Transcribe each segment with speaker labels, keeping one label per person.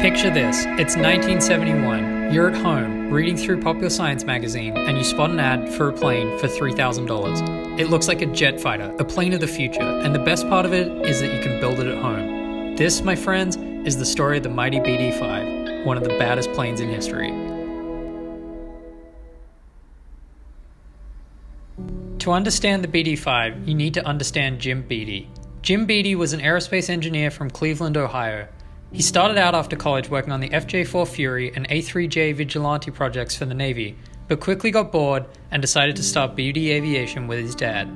Speaker 1: Picture this, it's 1971, you're at home, reading through Popular Science magazine, and you spot an ad for a plane for $3,000. It looks like a jet fighter, a plane of the future, and the best part of it is that you can build it at home. This, my friends, is the story of the Mighty Bd-5, one of the baddest planes in history. To understand the BD-5, you need to understand Jim Beattie. Jim Beattie was an aerospace engineer from Cleveland, Ohio. He started out after college working on the FJ-4 Fury and A-3J Vigilante projects for the Navy, but quickly got bored and decided to start BD Aviation with his dad.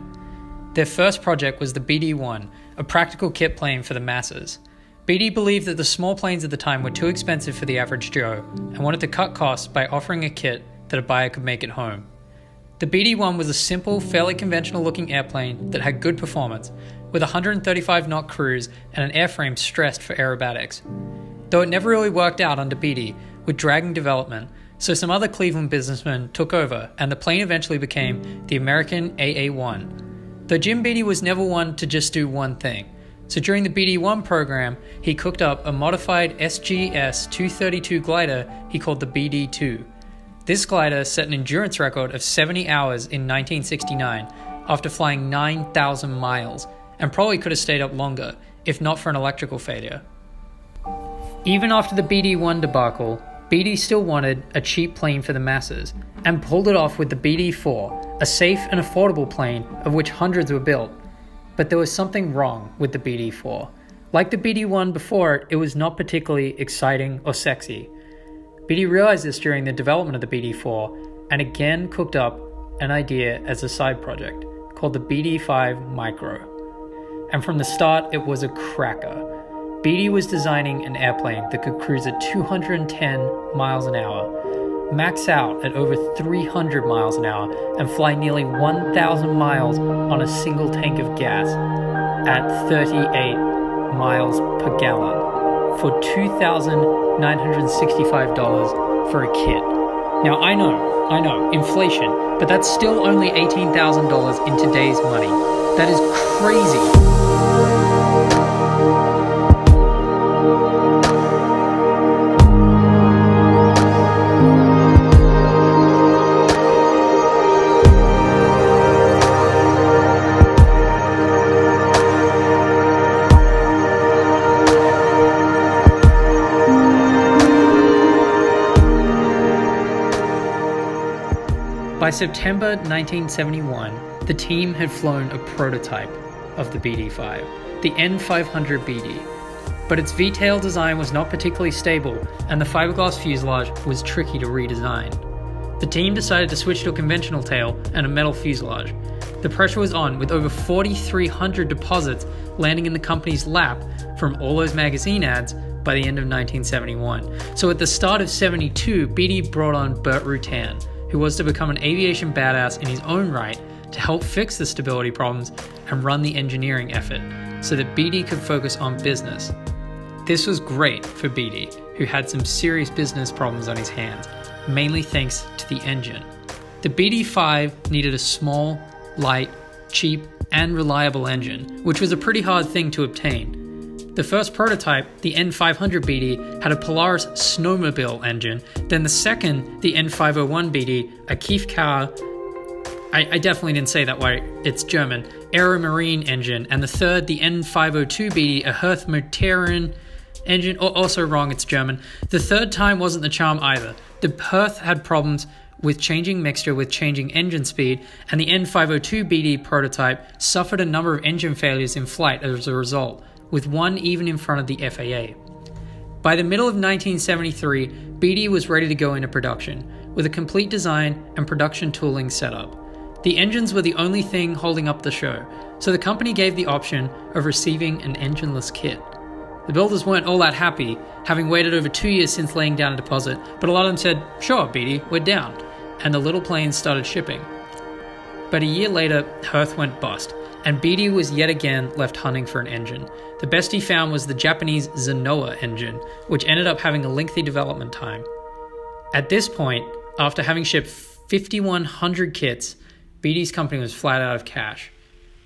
Speaker 1: Their first project was the BD-1, a practical kit plane for the masses. Beattie believed that the small planes at the time were too expensive for the average Joe, and wanted to cut costs by offering a kit that a buyer could make at home. The BD-1 was a simple, fairly conventional looking airplane that had good performance, with a 135 knot cruise and an airframe stressed for aerobatics. Though it never really worked out under Beattie, with dragging development, so some other Cleveland businessmen took over and the plane eventually became the American AA-1. Though Jim Beattie was never one to just do one thing, so during the BD-1 program, he cooked up a modified SGS-232 glider he called the BD-2. This glider set an endurance record of 70 hours in 1969 after flying 9,000 miles, and probably could have stayed up longer, if not for an electrical failure. Even after the BD-1 debacle, Beattie still wanted a cheap plane for the masses, and pulled it off with the BD-4, a safe and affordable plane of which hundreds were built. But there was something wrong with the BD-4. Like the BD-1 before it, it was not particularly exciting or sexy. Beattie realized this during the development of the BD-4, and again cooked up an idea as a side project, called the BD-5 Micro. And from the start, it was a cracker. Beattie was designing an airplane that could cruise at 210 miles an hour, max out at over 300 miles an hour, and fly nearly 1,000 miles on a single tank of gas at 38 miles per gallon for $2,965 for a kit. Now I know, inflation, but that's still only $18,000 in today's money. That is crazy. By September 1971, the team had flown a prototype of the BD-5, the N500 BD, but its V-tail design was not particularly stable and the fiberglass fuselage was tricky to redesign. The team decided to switch to a conventional tail and a metal fuselage. The pressure was on, with over 4,300 deposits landing in the company's lap from all those magazine ads by the end of 1971. So at the start of '72, Beattie brought on Burt Rutan, who was to become an aviation badass in his own right, to help fix the stability problems and run the engineering effort so that Beattie could focus on business. This was great for Beattie, who had some serious business problems on his hands, mainly thanks to the engine. The BD-5 needed a small, light, cheap, and reliable engine, which was a pretty hard thing to obtain. The first prototype, the N500 BD, had a Polaris snowmobile engine. Then the second, the N501 BD, a Kiefkar, I definitely didn't say that right, it's German, Aeromarine engine. And the third, the N502 BD, a Herth-Motoren engine, also wrong, it's German. The third time wasn't the charm either. The Herth had problems with changing mixture with changing engine speed, and the N502 BD prototype suffered a number of engine failures in flight as a result, with one even in front of the FAA. By the middle of 1973, Beattie was ready to go into production, with a complete design and production tooling set up. The engines were the only thing holding up the show, so the company gave the option of receiving an engineless kit. The builders weren't all that happy, having waited over 2 years since laying down a deposit, but a lot of them said, "Sure, Beattie, we're down," and the little planes started shipping. But a year later, Herth went bust, and Beattie was yet again left hunting for an engine. The best he found was the Japanese Zenoa engine, which ended up having a lengthy development time. At this point, after having shipped 5,100 kits, Beattie's company was flat out of cash.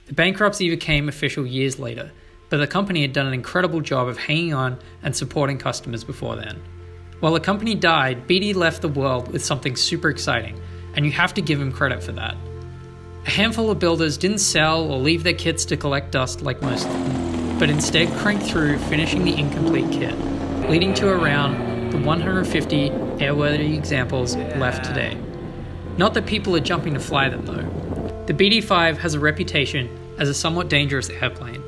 Speaker 1: The bankruptcy became official years later. but the company had done an incredible job of hanging on and supporting customers before then. While the company died, Beattie left the world with something super exciting, and you have to give him credit for that. A handful of builders didn't sell or leave their kits to collect dust like most of them, but instead cranked through finishing the incomplete kit, leading to around the 150 airworthy examples left today. Not that people are jumping to fly them though. The BD-5 has a reputation as a somewhat dangerous airplane.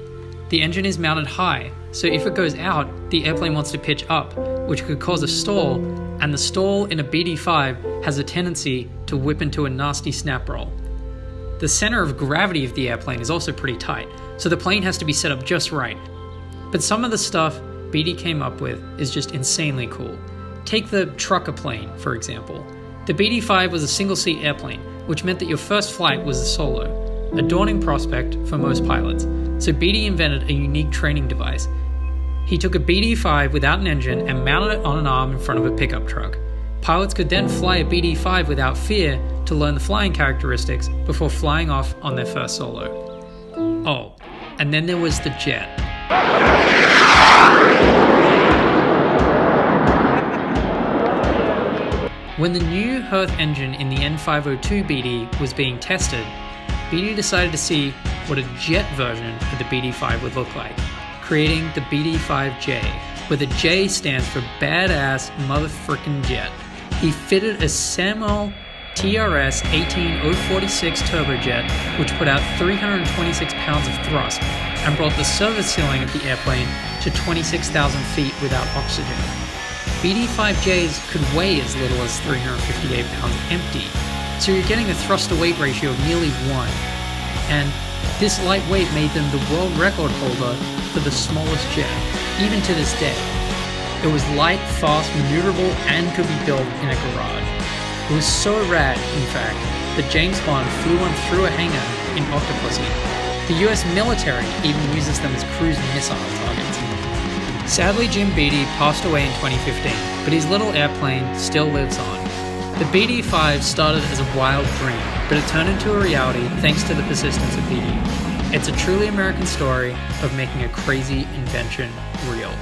Speaker 1: The engine is mounted high, so if it goes out, the airplane wants to pitch up, which could cause a stall, and the stall in a BD-5 has a tendency to whip into a nasty snap roll. The center of gravity of the airplane is also pretty tight, so the plane has to be set up just right. But some of the stuff Beattie came up with is just insanely cool. Take the trucker plane, for example. The BD-5 was a single-seat airplane, which meant that your first flight was a solo, a daunting prospect for most pilots, so Beattie invented a unique training device. He took a BD-5 without an engine and mounted it on an arm in front of a pickup truck. Pilots could then fly a BD-5 without fear to learn the flying characteristics before flying off on their first solo. Oh, and then there was the jet. When the new Hearth engine in the N502 BD was being tested, Beattie decided to see what a jet version of the BD-5 would look like, creating the BD-5J, where the J stands for Badass Motherfrickin' Jet. He fitted a Samuel TRS 18046 turbojet, which put out 326 pounds of thrust and brought the service ceiling of the airplane to 26,000 feet without oxygen. BD-5Js could weigh as little as 358 pounds empty, so you're getting a thrust-to-weight ratio of nearly 1. And this lightweight made them the world record holder for the smallest jet, even to this day. It was light, fast, maneuverable, and could be built in a garage. It was so rad, in fact, that James Bond flew one through a hangar in Octopussy. The US military even uses them as cruise missile targets. Sadly, Jim Beattie passed away in 2015, but his little airplane still lives on. The BD-5 started as a wild dream, but it turned into a reality thanks to the persistence of Beattie. It's a truly American story of making a crazy invention real.